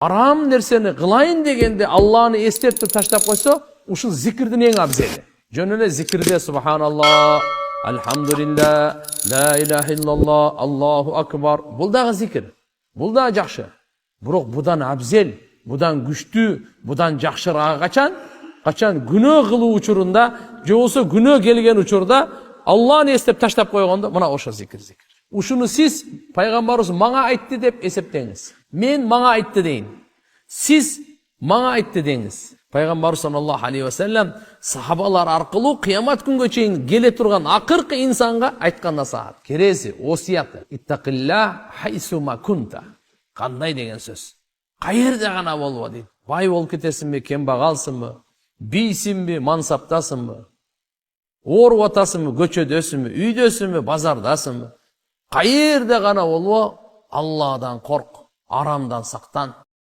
Арам нерсени кылайын дегенде Алланы эстертип таштап койсо, ушул зикирдин эң абзели. Жөн эле зикирде субханаллах, альхамдулилlah, ла илаха иллаллах, Аллаху акбар. Бул дагы зикир. Бул дагы жакшы. Бирок будан абзел, будан күчтүү, будан жакшыраагы качан? Качан күнөө кылуу учурунда, же болбосо күнөө келген учурда Алланы эстеп таштап койгондо, мына ошо зикир. Ушуну сиз пайгамбарыбыз мага айтты деп эсептеңиз. Мен мага айтты дейин. Сиз мага айтты дейиңиз. Пайгамбар саллаллаху алейхи ва саллям сахабалар аркылуу кыямат күнгө чейин келе турган акыркы инсанга айткан насаат, кереси, осияты. Иттақилла хайсума кунта. Кандай деген сөз? Каерде гана болбо дейт. Бай болуп кетесиңби, кембагалсыңбы? Бийсиңби, мансаптасыңбы? Ооруп атасыңбы, көчөдөсүңбү, үйдөсүңбү, базардасыңбы? Каерде гана болбо, Алладан корк, арамдан сактан.